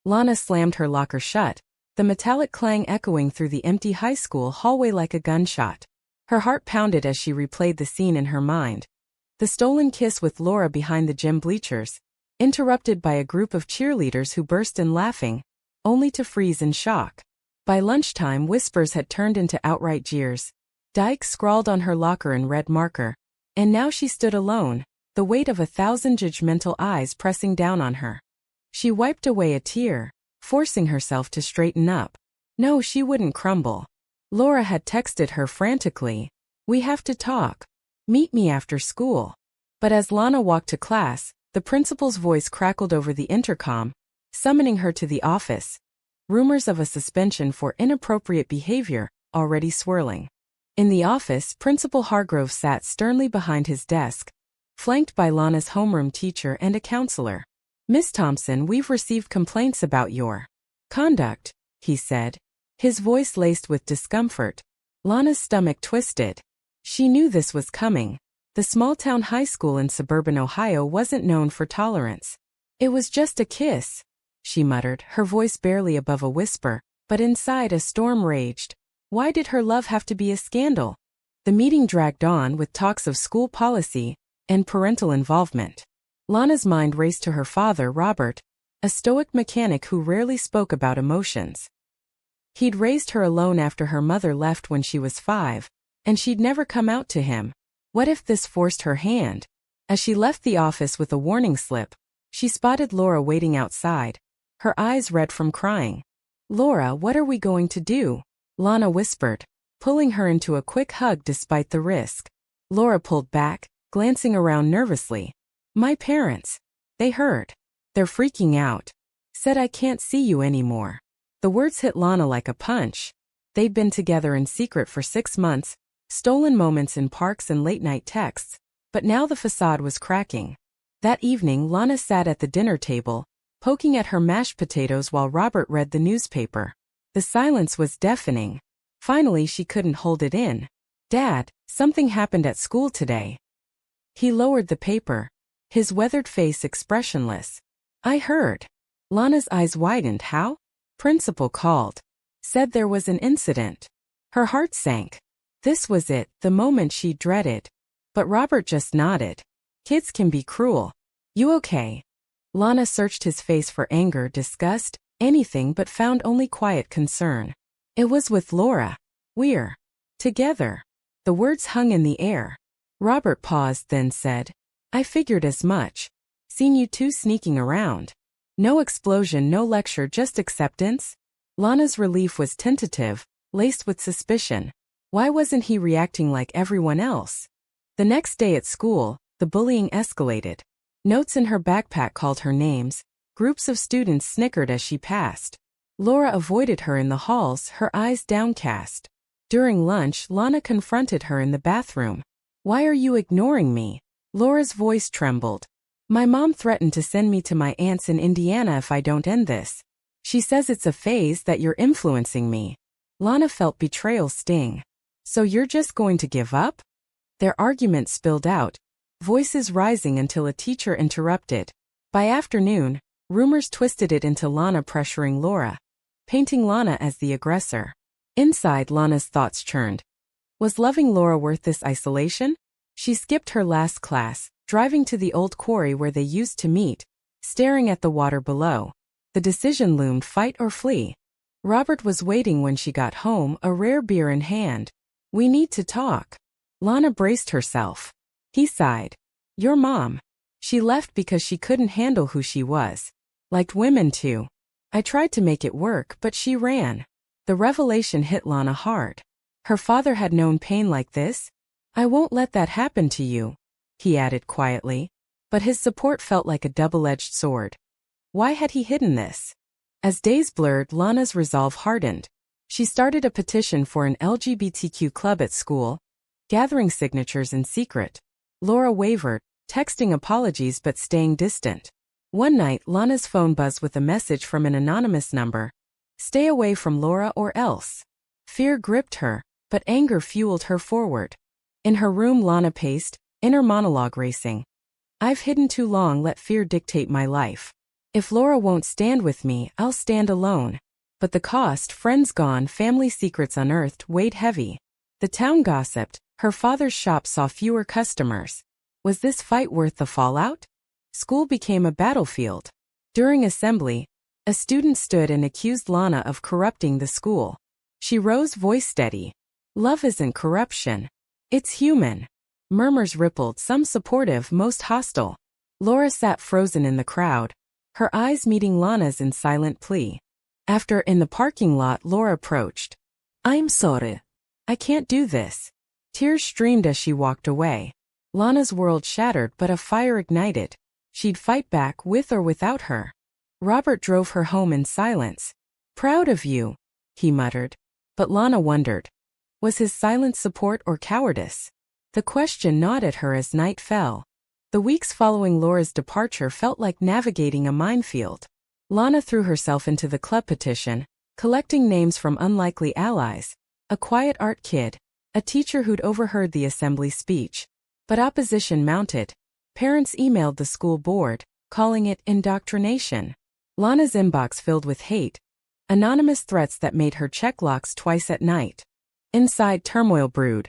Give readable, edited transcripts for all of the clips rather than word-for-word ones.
Lana slammed her locker shut, the metallic clang echoing through the empty high school hallway like a gunshot. Her heart pounded as she replayed the scene in her mind. The stolen kiss with Laura behind the gym bleachers, interrupted by a group of cheerleaders who burst in laughing, only to freeze in shock. By lunchtime, whispers had turned into outright jeers. Dyke scrawled on her locker in red marker. And now she stood alone, the weight of 1,000 judgmental eyes pressing down on her. She wiped away a tear, forcing herself to straighten up. No, she wouldn't crumble. Laura had texted her frantically, "We have to talk. Meet me after school." But as Lana walked to class, the principal's voice crackled over the intercom, summoning her to the office. Rumors of a suspension for inappropriate behavior already swirling. In the office, Principal Hargrove sat sternly behind his desk, flanked by Lana's homeroom teacher and a counselor. "Miss Thompson, we've received complaints about your conduct," he said, his voice laced with discomfort. Lana's stomach twisted. She knew this was coming. The small-town high school in suburban Ohio wasn't known for tolerance. "It was just a kiss," she muttered, her voice barely above a whisper, but inside a storm raged. Why did her love have to be a scandal? The meeting dragged on with talks of school policy and parental involvement. Lana's mind raced to her father, Robert, a stoic mechanic who rarely spoke about emotions. He'd raised her alone after her mother left when she was 5, and she'd never come out to him. What if this forced her hand? As she left the office with a warning slip, she spotted Laura waiting outside, her eyes red from crying. "Laura, what are we going to do?" Lana whispered, pulling her into a quick hug despite the risk. Laura pulled back, glancing around nervously. "My parents. They heard. They're freaking out. Said I can't see you anymore." The words hit Lana like a punch. They'd been together in secret for 6 months, stolen moments in parks and late-night texts, but now the facade was cracking. That evening, Lana sat at the dinner table, poking at her mashed potatoes while Robert read the newspaper. The silence was deafening. Finally, she couldn't hold it in. "Dad, something happened at school today." He lowered the paper, his weathered face expressionless. "I heard." Lana's eyes widened. "How?" "Principal called. Said there was an incident." Her heart sank. This was it, the moment she dreaded. But Robert just nodded. "Kids can be cruel. You okay?" Lana searched his face for anger, disgust, anything, but found only quiet concern. "It was with Laura. We're together." The words hung in the air. Robert paused, then said, "I figured as much. Seen you two sneaking around." No explosion, no lecture, just acceptance. Lana's relief was tentative, laced with suspicion. Why wasn't he reacting like everyone else? The next day at school, the bullying escalated. Notes in her backpack called her names. Groups of students snickered as she passed. Laura avoided her in the halls, her eyes downcast. During lunch, Lana confronted her in the bathroom. "Why are you ignoring me?" Laura's voice trembled. "My mom threatened to send me to my aunt's in Indiana if I don't end this. She says it's a phase, that you're influencing me." Lana felt betrayal sting. "So you're just going to give up?" Their argument spilled out, voices rising until a teacher interrupted. By afternoon, rumors twisted it into Lana pressuring Laura, painting Lana as the aggressor. Inside, Lana's thoughts churned. Was loving Laura worth this isolation? She skipped her last class, driving to the old quarry where they used to meet, staring at the water below. The decision loomed: fight or flee. Robert was waiting when she got home, a rare beer in hand. "We need to talk." Lana braced herself. He sighed. "Your mom. She left because she couldn't handle who she was. Liked women too. I tried to make it work, but she ran." The revelation hit Lana hard. Her father had known pain like this. "I won't let that happen to you," he added quietly, but his support felt like a double-edged sword. Why had he hidden this? As days blurred, Lana's resolve hardened. She started a petition for an LGBTQ club at school, gathering signatures in secret. Laura wavered, texting apologies but staying distant. One night, Lana's phone buzzed with a message from an anonymous number. "Stay away from Laura or else." Fear gripped her, but anger fueled her forward. In her room, Lana paced, inner monologue racing. "I've hidden too long, let fear dictate my life. If Laura won't stand with me, I'll stand alone. But the cost, friends gone, family secrets unearthed, weighed heavy. The town gossiped, her father's shop saw fewer customers. Was this fight worth the fallout? School became a battlefield. During assembly, a student stood and accused Lana of corrupting the school. She rose, voice steady. Love isn't corruption. It's human. Murmurs rippled, some supportive, most hostile. Laura sat frozen in the crowd, her eyes meeting Lana's in silent plea. After, in the parking lot, Laura approached. I'm sorry. I can't do this. Tears streamed as she walked away. Lana's world shattered, but a fire ignited. She'd fight back, with or without her. Robert drove her home in silence. Proud of you, he muttered. But Lana wondered. Was his silent support or cowardice? The question gnawed at her as night fell. The weeks following Laura's departure felt like navigating a minefield. Lana threw herself into the club petition, collecting names from unlikely allies. A quiet art kid, a teacher who'd overheard the assembly speech. But opposition mounted. Parents emailed the school board, calling it indoctrination. Lana's inbox filled with hate. Anonymous threats that made her check locks twice at night. Inside, turmoil brewed.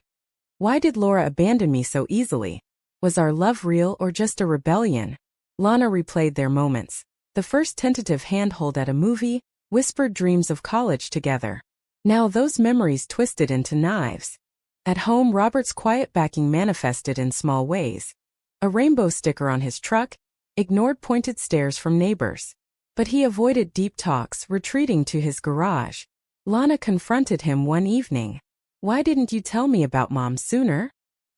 Why did Laura abandon me so easily? Was our love real or just a rebellion? Lana replayed their moments. The first tentative handhold at a movie, whispered dreams of college together. Now those memories twisted into knives. At home, Robert's quiet backing manifested in small ways. A rainbow sticker on his truck, ignored pointed stares from neighbors. But he avoided deep talks, retreating to his garage. Lana confronted him one evening. Why didn't you tell me about Mom sooner?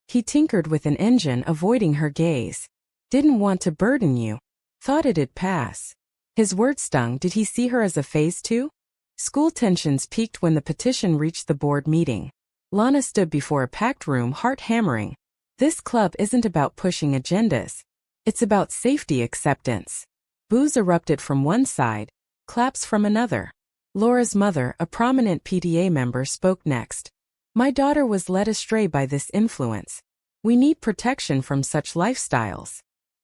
He tinkered with an engine, avoiding her gaze. Didn't want to burden you. Thought it'd pass. His words stung. Did he see her as a phase too? School tensions peaked when the petition reached the board meeting. Lana stood before a packed room, heart hammering. This club isn't about pushing agendas. It's about safety acceptance. Boos erupted from one side, claps from another. Laura's mother, a prominent PTA member, spoke next. My daughter was led astray by this influence. We need protection from such lifestyles.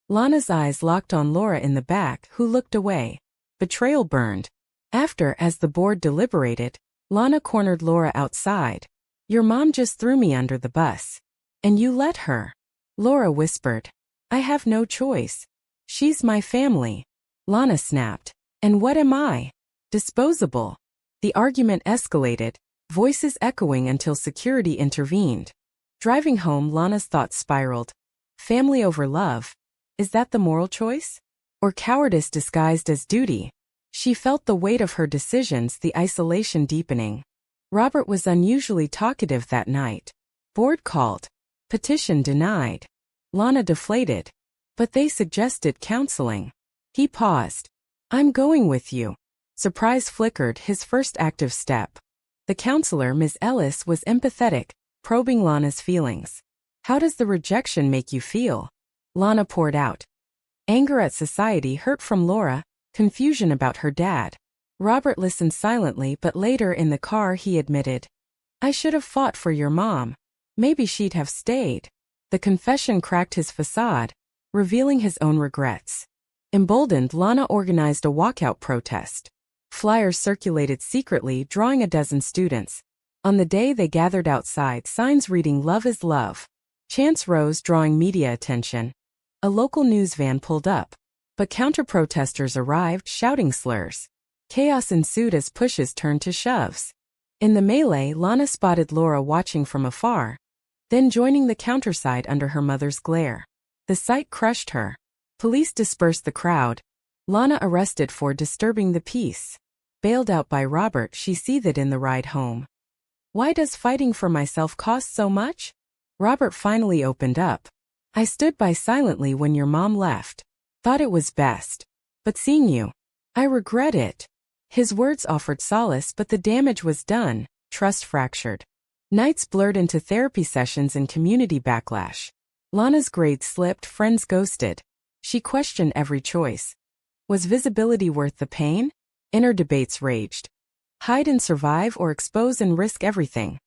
Lana's eyes locked on Laura in the back, who looked away. Betrayal burned. After, as the board deliberated, Lana cornered Laura outside. Your mom just threw me under the bus. And you let her. Laura whispered. I have no choice. She's my family. Lana snapped. And what am I? Disposable. The argument escalated, voices echoing until security intervened. Driving home, Lana's thoughts spiraled. Family over love. Is that the moral choice? Or cowardice disguised as duty? She felt the weight of her decisions, the isolation deepening. Robert was unusually talkative that night. Board called. Petition denied. Lana deflated. But they suggested counseling. He paused. I'm going with you. Surprise flickered, his first active step. The counselor, Ms. Ellis, was empathetic, probing Lana's feelings. How does the rejection make you feel? Lana poured out. Anger at society, hurt from Laura, confusion about her dad. Robert listened silently, but later in the car he admitted. I should have fought for your mom. Maybe she'd have stayed. The confession cracked his facade, revealing his own regrets. Emboldened, Lana organized a walkout protest. Flyers circulated secretly, drawing a dozen students. On the day they gathered outside, signs reading Love is Love. Chants rose, drawing media attention. A local news van pulled up. But counter-protesters arrived, shouting slurs. Chaos ensued as pushes turned to shoves. In the melee, Lana spotted Laura watching from afar, then joining the counterside under her mother's glare. The sight crushed her. Police dispersed the crowd. Lana arrested for disturbing the peace. Bailed out by Robert, she seethed in the ride home. Why does fighting for myself cost so much? Robert finally opened up. I stood by silently when your mom left. Thought it was best. But seeing you, I regret it. His words offered solace, but the damage was done, trust fractured. Nights blurred into therapy sessions and community backlash. Lana's grades slipped, friends ghosted. She questioned every choice. Was visibility worth the pain? Inner debates raged. Hide and survive or expose and risk everything.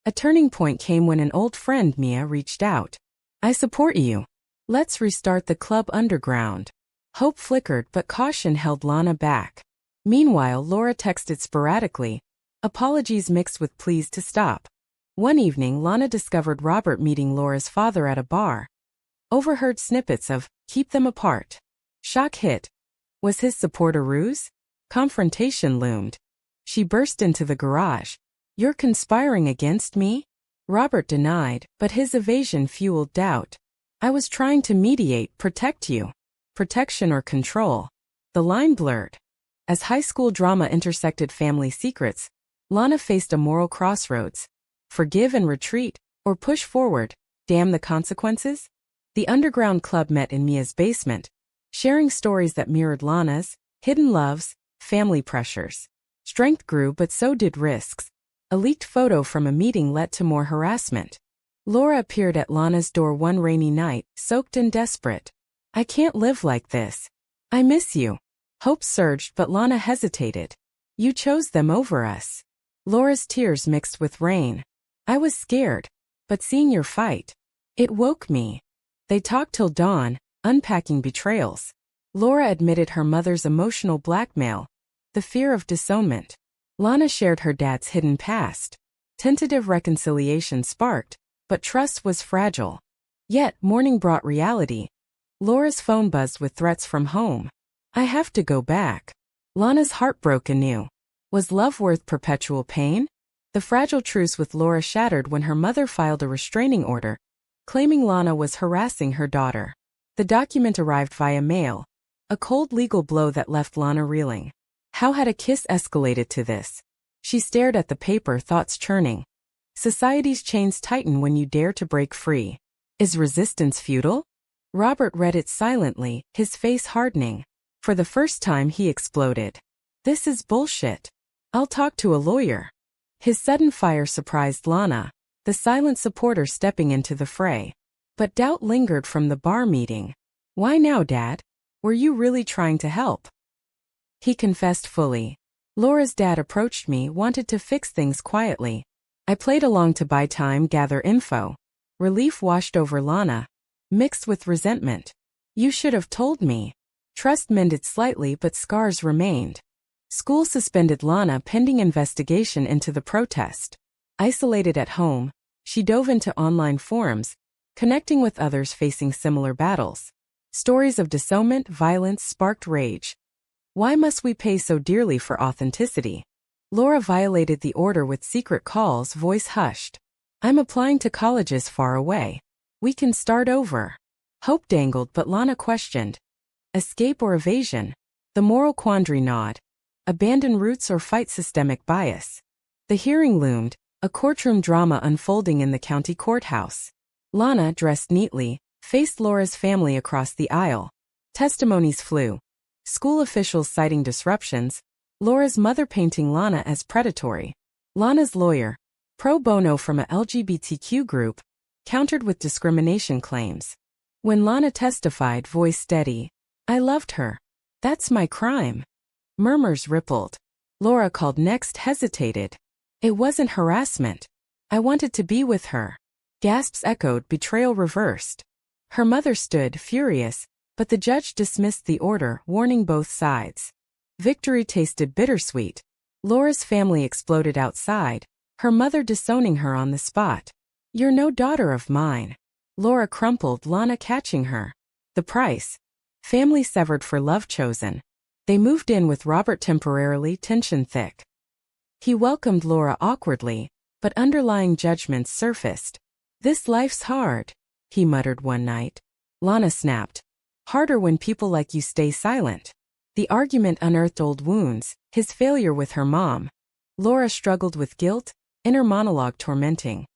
A turning point came when an old friend, Mia, reached out. I support you. Let's restart the club underground. Hope flickered, but caution held Lana back. Meanwhile, Laura texted sporadically, apologies mixed with pleas to stop. One evening, Lana discovered Robert meeting Laura's father at a bar. Overheard snippets of, keep them apart. Shock hit. Was his support a ruse? Confrontation loomed. She burst into the garage. You're conspiring against me? Robert denied, but his evasion fueled doubt. I was trying to mediate, protect you. Protection or control? The line blurred. As high school drama intersected family secrets, Lana faced a moral crossroads. Forgive and retreat, or push forward, damn the consequences? The underground club met in Mia's basement, sharing stories that mirrored Lana's, hidden loves, family pressures. Strength grew, but so did risks. A leaked photo from a meeting led to more harassment. Laura appeared at Lana's door one rainy night, soaked and desperate. I can't live like this. I miss you. Hope surged, but Lana hesitated. You chose them over us. Laura's tears mixed with rain. I was scared, but seeing your fight, it woke me. They talked till dawn, unpacking betrayals. Laura admitted her mother's emotional blackmail, the fear of disownment. Lana shared her dad's hidden past. Tentative reconciliation sparked, but trust was fragile. Yet, morning brought reality. Laura's phone buzzed with threats from home. I have to go back. Lana's heart broke anew. Was love worth perpetual pain? The fragile truce with Laura shattered when her mother filed a restraining order, claiming Lana was harassing her daughter. The document arrived via mail, a cold legal blow that left Lana reeling. How had a kiss escalated to this? She stared at the paper, thoughts churning. Society's chains tighten when you dare to break free. Is resistance futile? Robert read it silently, his face hardening. For the first time he exploded. This is bullshit. I'll talk to a lawyer. His sudden fire surprised Lana, the silent supporter stepping into the fray. But doubt lingered from the bar meeting. Why now, Dad? Were you really trying to help? He confessed fully. Laura's dad approached me, wanted to fix things quietly. I played along to buy time, gather info. Relief washed over Lana, mixed with resentment. You should have told me. Trust mended slightly, but scars remained. School suspended Lana pending investigation into the protest. Isolated at home, she dove into online forums, connecting with others facing similar battles. Stories of disownment, violence sparked rage. Why must we pay so dearly for authenticity? Laura violated the order with secret calls, voice hushed. I'm applying to colleges far away. We can start over. Hope dangled, but Lana questioned. Escape or evasion? The moral quandary gnawed. Abandon roots or fight systemic bias? The hearing loomed, a courtroom drama unfolding in the county courthouse. Lana, dressed neatly, faced Laura's family across the aisle. Testimonies flew. School officials citing disruptions, Laura's mother painting Lana as predatory. Lana's lawyer, pro bono from a LGBTQ group, countered with discrimination claims. When Lana testified, voice steady, I loved her. That's my crime. Murmurs rippled. Laura called next, hesitated. It wasn't harassment. I wanted to be with her. Gasps echoed, betrayal reversed. Her mother stood, furious, but the judge dismissed the order, warning both sides. Victory tasted bittersweet. Laura's family exploded outside, her mother disowning her on the spot. You're no daughter of mine. Laura crumpled, Lana catching her. The price? Family severed for love chosen. They moved in with Robert temporarily, tension thick. He welcomed Laura awkwardly, but underlying judgments surfaced. This life's hard, he muttered one night. Lana snapped. Harder when people like you stay silent. The argument unearthed old wounds, his failure with her mom. Laura struggled with guilt, inner monologue tormenting.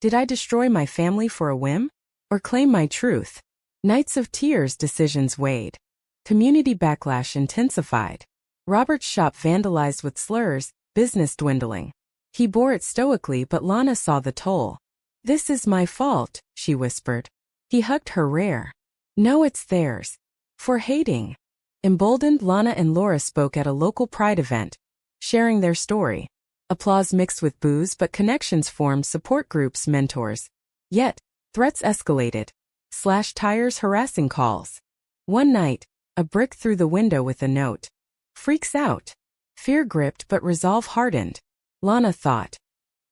Did I destroy my family for a whim? Or claim my truth? Nights of tears, decisions weighed. Community backlash intensified. Robert's shop vandalized with slurs, business dwindling. He bore it stoically, but Lana saw the toll. This is my fault, she whispered. He hugged her rare. No, it's theirs. For hating. Emboldened, Lana and Laura spoke at a local pride event, sharing their story. Applause mixed with boos, but connections formed, support groups, mentors. Yet, threats escalated. Slashed tires, harassing calls. One night, A brick through the window with a note. Freaks out. Fear gripped but resolve hardened. Lana thought.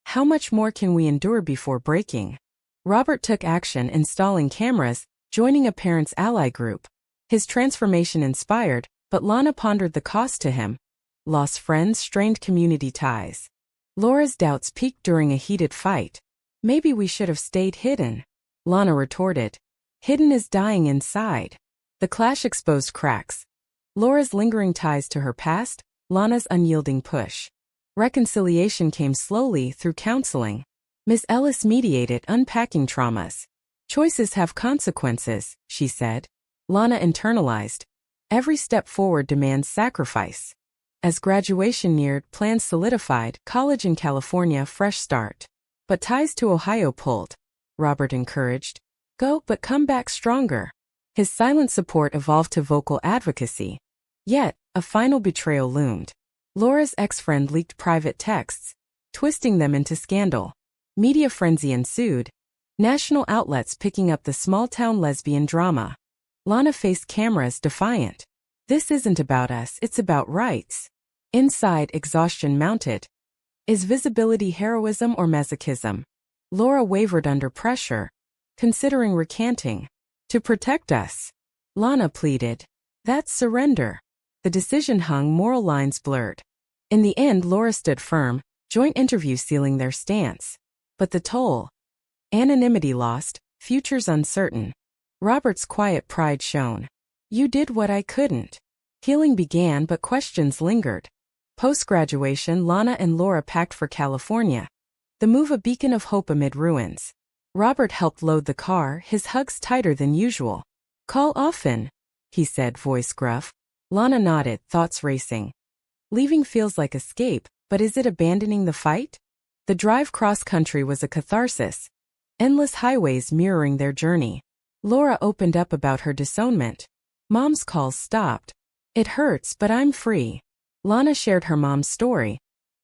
How much more can we endure before breaking? Robert took action, installing cameras, joining a parents' ally group. His transformation inspired, but Lana pondered the cost to him. Lost friends, strained community ties. Laura's doubts peaked during a heated fight. Maybe we should have stayed hidden. Lana retorted. Hidden is dying inside. The clash exposed cracks. Laura's lingering ties to her past, Lana's unyielding push. Reconciliation came slowly through counseling. Miss Ellis mediated unpacking traumas. Choices have consequences, she said. Lana internalized. Every step forward demands sacrifice. As graduation neared, plans solidified, college in California, fresh start. But ties to Ohio pulled. Robert encouraged. Go, but come back stronger. His silent support evolved to vocal advocacy. Yet, a final betrayal loomed. Laura's ex-friend leaked private texts, twisting them into scandal. Media frenzy ensued. National outlets picking up the small-town lesbian drama. Lana faced cameras defiant. This isn't about us, it's about rights. Inside, exhaustion mounted. Is visibility heroism or masochism? Laura wavered under pressure, considering recanting. To protect us. Lana pleaded. That's surrender. The decision hung, moral lines blurred. In the end, Laura stood firm, joint interviews sealing their stance. But the toll? Anonymity lost, futures uncertain. Robert's quiet pride shone. You did what I couldn't. Healing began, but questions lingered. Post-graduation, Lana and Laura packed for California. The move a beacon of hope amid ruins. Robert helped load the car, his hugs tighter than usual. Call often, he said, voice gruff. Lana nodded, thoughts racing. Leaving feels like escape, but is it abandoning the fight? The drive cross-country was a catharsis. Endless highways mirroring their journey. Laura opened up about her disownment. Mom's calls stopped. It hurts, but I'm free. Lana shared her mom's story.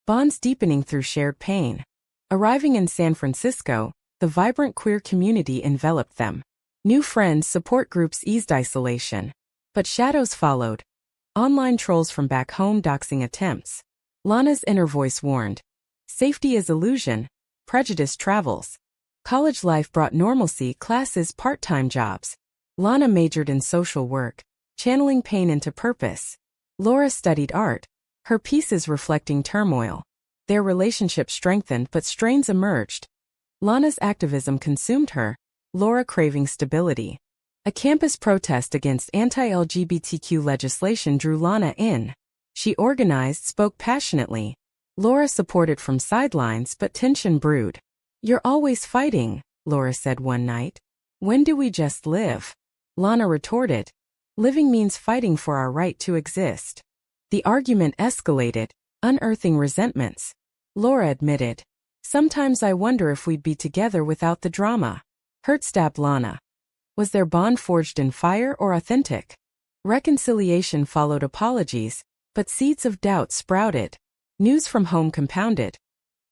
Bonds deepening through shared pain. Arriving in San Francisco, the vibrant queer community enveloped them. New friends, support groups eased isolation. But shadows followed. Online trolls from back home, doxing attempts. Lana's inner voice warned. Safety is illusion. Prejudice travels. College life brought normalcy, classes, part-time jobs. Lana majored in social work, channeling pain into purpose. Laura studied art, her pieces reflecting turmoil. Their relationship strengthened, but strains emerged. Lana's activism consumed her, Laura craving stability. A campus protest against anti-LGBTQ legislation drew Lana in. She organized, spoke passionately. Laura supported from sidelines, but tension brewed. You're always fighting, Laura said one night. When do we just live? Lana retorted. Living means fighting for our right to exist. The argument escalated, unearthing resentments. Laura admitted. Sometimes I wonder if we'd be together without the drama. Hurt stabbed Lana. Was their bond forged in fire or authentic? Reconciliation followed apologies, but seeds of doubt sprouted. News from home compounded.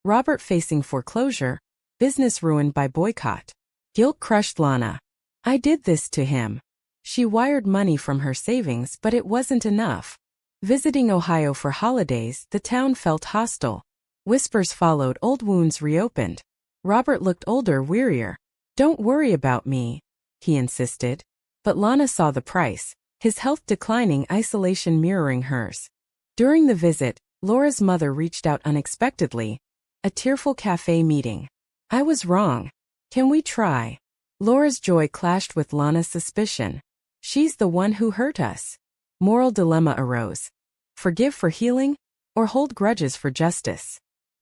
Robert facing foreclosure, business ruined by boycott. Guilt crushed Lana. I did this to him. She wired money from her savings, but it wasn't enough. Visiting Ohio for holidays, the town felt hostile. Whispers followed, old wounds reopened. Robert looked older, wearier. Don't worry about me, he insisted. But Lana saw the price. His health declining, isolation mirroring hers. During the visit, Laura's mother reached out unexpectedly. A tearful cafe meeting. I was wrong. Can we try? Laura's joy clashed with Lana's suspicion. She's the one who hurt us. Moral dilemma arose. Forgive for healing, or hold grudges for justice.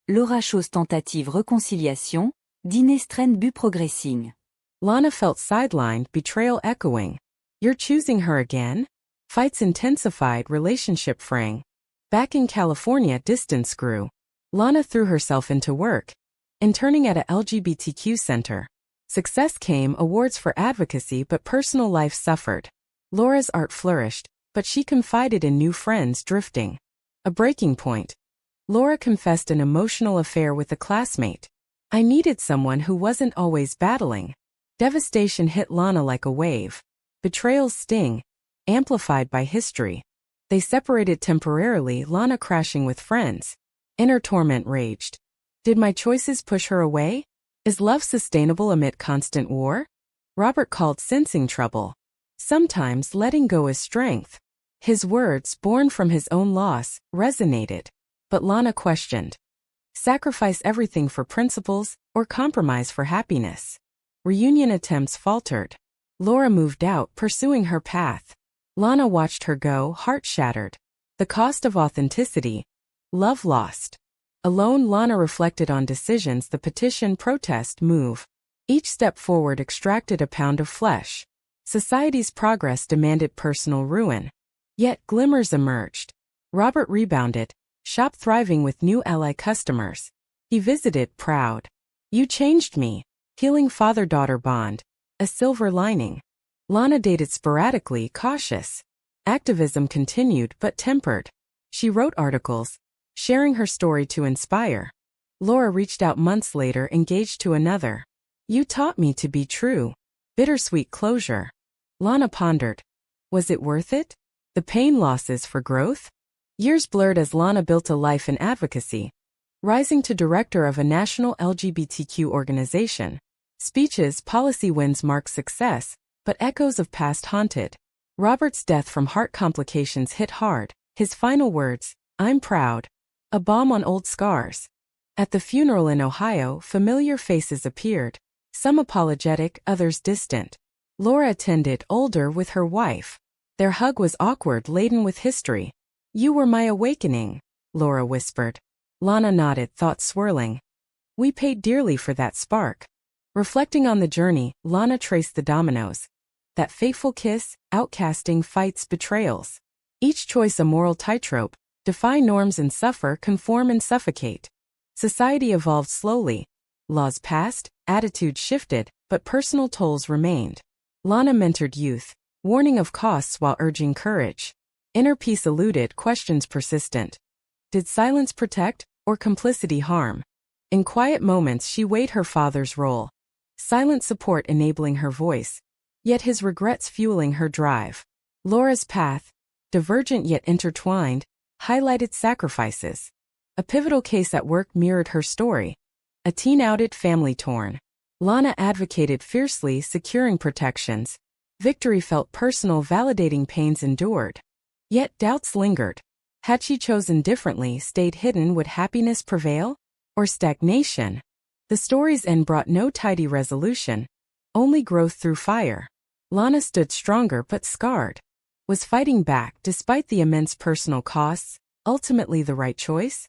Laura chose tentative réconciliation, dîner strain but progressing. Lana felt sidelined, betrayal echoing. You're choosing her again? Fights intensified, relationship fraying. Back in California, distance grew. Lana threw herself into work, interning at a LGBTQ center. Success came, awards for advocacy, but personal life suffered. Laura's art flourished, but she confided in new friends drifting. A breaking point. Laura confessed an emotional affair with a classmate. I needed someone who wasn't always battling. Devastation hit Lana like a wave. Betrayal's sting. amplified by history. They separated temporarily, Lana crashing with friends. Inner torment raged. Did my choices push her away? Is love sustainable amid constant war? Robert called sensing trouble. Sometimes letting go is strength. His words, born from his own loss, resonated. But Lana questioned. Sacrifice everything for principles, or compromise for happiness? Reunion attempts faltered. Laura moved out, pursuing her path. Lana watched her go, heart shattered. The cost of authenticity. Love lost. Alone, Lana reflected on decisions: the petition, protest, move. Each step forward extracted a pound of flesh. Society's progress demanded personal ruin. Yet glimmers emerged. Robert rebounded, shop thriving with new ally customers. He visited, proud. You changed me. Healing father-daughter bond. A silver lining. Lana dated sporadically, cautious. Activism continued but tempered. She wrote articles, sharing her story to inspire. Laura reached out months later, engaged to another. You taught me to be true. Bittersweet closure. Lana pondered. Was it worth it? The pain, losses for growth? Years blurred as Lana built a life in advocacy. Rising to director of a national LGBTQ organization. Speeches, policy wins marked success, but echoes of past haunted. Robert's death from heart complications hit hard. His final words, I'm proud. A balm on old scars. At the funeral in Ohio, familiar faces appeared. Some apologetic, others distant. Laura attended, older, with her wife. Their hug was awkward, laden with history. You were my awakening, Laura whispered. Lana nodded, thoughts swirling. We paid dearly for that spark. Reflecting on the journey, Lana traced the dominoes. That fateful kiss, outcasting, fights, betrayals. Each choice a moral tightrope. Defy norms and suffer, conform and suffocate. Society evolved slowly. Laws passed, attitudes shifted, but personal tolls remained. Lana mentored youth, warning of costs while urging courage. Inner peace eluded, questions persistent. Did silence protect, or complicity harm? In quiet moments she weighed her father's role. Silent support enabling her voice, yet his regrets fueling her drive. Laura's path, divergent yet intertwined, highlighted sacrifices. A pivotal case at work mirrored her story. A teen outed, family torn. Lana advocated fiercely, securing protections. Victory felt personal, validating pains endured. Yet doubts lingered. Had she chosen differently, stayed hidden, would happiness prevail? Or stagnation? The story's end brought no tidy resolution, only growth through fire. Lana stood stronger but scarred. Was fighting back despite the immense personal costs, ultimately the right choice?